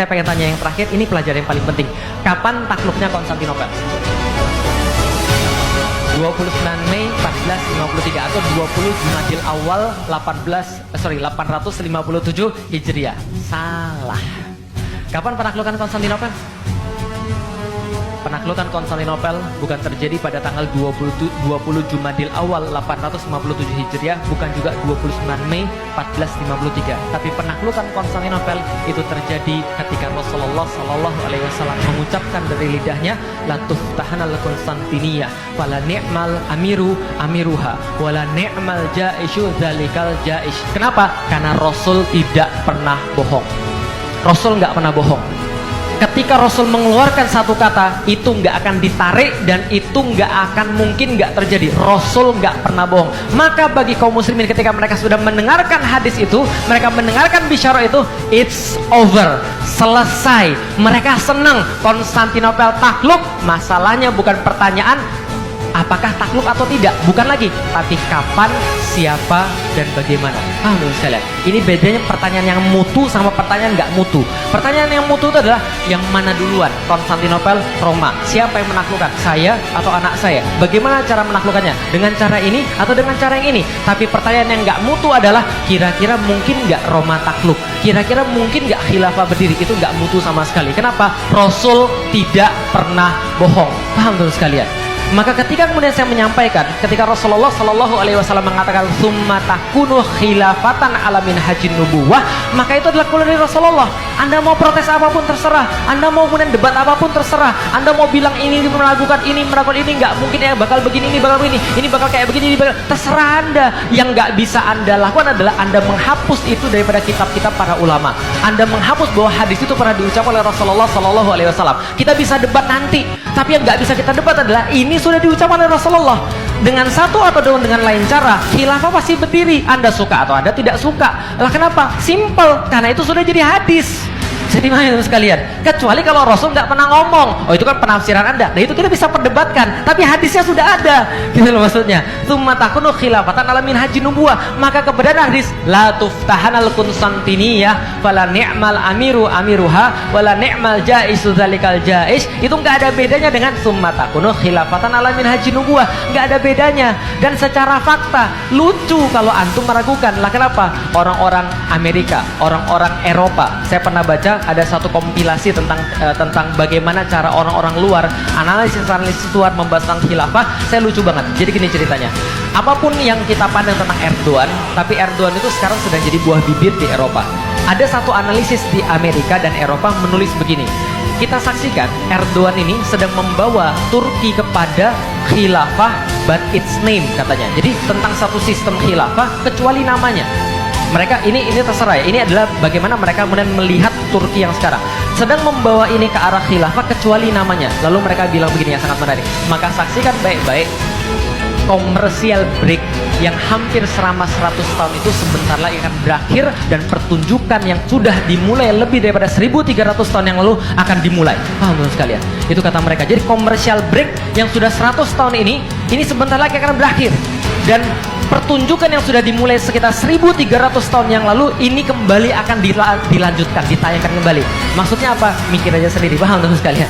saya pengen tanya yang terakhir, ini pelajaran yang paling penting. Kapan takluknya Konstantinopel? 29 Mei 1453 atau 20 Jumadil Awal 857 Hijriah. Salah. Kapan penaklukan Konstantinopel? Penaklukan Konstantinopel bukan terjadi pada tanggal 20 Jumadil Awal 857 Hijriah, bukan juga 29 Mei 1453. Tapi penaklukan Konstantinopel itu terjadi ketika Rasulullah Shallallahu Alaihi Wasallam mengucapkan dari lidahnya, la tuftahanal Konstantinia, fala ni'mal amiru amiruha, wala ni'mal jaishu dzalikal jaish. Kenapa? Karena Rasul tidak pernah bohong. Rasul nggak pernah bohong. Ketika Rasul mengeluarkan satu kata, itu nggak akan ditarik dan itu nggak akan mungkin nggak terjadi. Rasul nggak pernah bohong. Maka bagi kaum muslimin ketika mereka sudah mendengarkan hadis itu, mereka mendengarkan bisyarah itu, it's over, selesai. Mereka senang Konstantinopel takluk. Masalahnya bukan pertanyaan apakah takluk atau tidak, bukan lagi, tapi kapan, siapa, dan bagaimana. Alhamdulillah sekalian. Ini bedanya pertanyaan yang mutu sama pertanyaan nggak mutu. Pertanyaan yang mutu itu adalah yang mana duluan, Konstantinopel, Roma. Siapa yang menaklukkan? Saya atau anak saya? Bagaimana cara menaklukkannya? Dengan cara ini atau dengan cara yang ini? Tapi pertanyaan yang nggak mutu adalah kira-kira mungkin nggak Roma takluk? Kira-kira mungkin nggak khilafah berdiri? Itu nggak mutu sama sekali. Kenapa? Rasul tidak pernah bohong. Paham tuh sekalian? Maka ketika kemudian saya menyampaikan, ketika Rasulullah Shallallahu Alaihi Wasallam mengatakan summa takunu khilafatan ala minhajin nubuwah, maka itu adalah keluar dari Rasulullah. Anda mau protes apapun terserah, Anda mau kemudian debat apapun terserah, Anda mau bilang ini melakukan ini nggak mungkin ya, bakal begini, ini bakal begini, ini bakal kayak begini, ini bakal, terserah Anda. Yang nggak bisa Anda lakukan adalah Anda menghapus itu daripada kitab-kitab para ulama. Anda menghapus bahwa hadis itu pernah diucapkan oleh Rasulullah Shallallahu Alaihi Wasallam. Kita bisa debat nanti, tapi yang nggak bisa kita debat adalah ini sudah diucapkan oleh Rasulullah dengan satu atau dengan lain cara. Khilafah pasti berdiri, Anda suka atau Anda tidak suka. Lah kenapa? Simple, karena itu sudah jadi hadis. Jadi mana sekalian? Kecuali kalau Rasul nggak pernah ngomong, oh itu kan penafsiran Anda. Nah itu kita bisa perdebatkan, tapi hadisnya sudah ada. Gitu loh maksudnya. Tsumma takunu khilafatan ala minhajin nubuwah. Maka keberadaan hadis la tuftahanal Konstantiniyah fala ni'mal amiru amiruha wala ni'mal jaisu dzalikal jaish. Itu nggak ada bedanya dengan tsumma takunu khilafatan ala minhajin nubuwah. Nggak ada bedanya. Dan secara fakta lucu kalau antum meragukan. Lah kenapa? Orang-orang Amerika, orang-orang Eropa, saya pernah baca ada satu kompilasi tentang bagaimana cara orang-orang luar analisis luar membahas tentang khilafah. Saya lucu banget. Jadi gini ceritanya. Apapun yang kita pandang tentang Erdogan, tapi Erdogan itu sekarang sedang jadi buah bibir di Eropa. Ada satu analisis di Amerika dan Eropa menulis begini. Kita saksikan Erdogan ini sedang membawa Turki kepada khilafah but its name katanya. Jadi tentang satu sistem khilafah kecuali namanya. Mereka ini terserah ya. Ini adalah bagaimana mereka kemudian melihat Turki yang sekarang sedang membawa ini ke arah khilafah kecuali namanya. Lalu mereka bilang begini yang sangat menarik. Maka saksikan baik-baik, komersial break yang hampir selama 100 tahun itu sebentar lagi akan berakhir, dan pertunjukan yang sudah dimulai lebih daripada 1300 tahun yang lalu akan dimulai. Paham teman sekalian? Itu kata mereka. Jadi komersial break yang sudah 100 tahun ini sebentar lagi akan berakhir, dan pertunjukan yang sudah dimulai sekitar 1300 tahun yang lalu ini kembali akan dilanjutkan, ditayangkan kembali. Maksudnya apa? Mikir aja sendiri. Paham teman sekalian?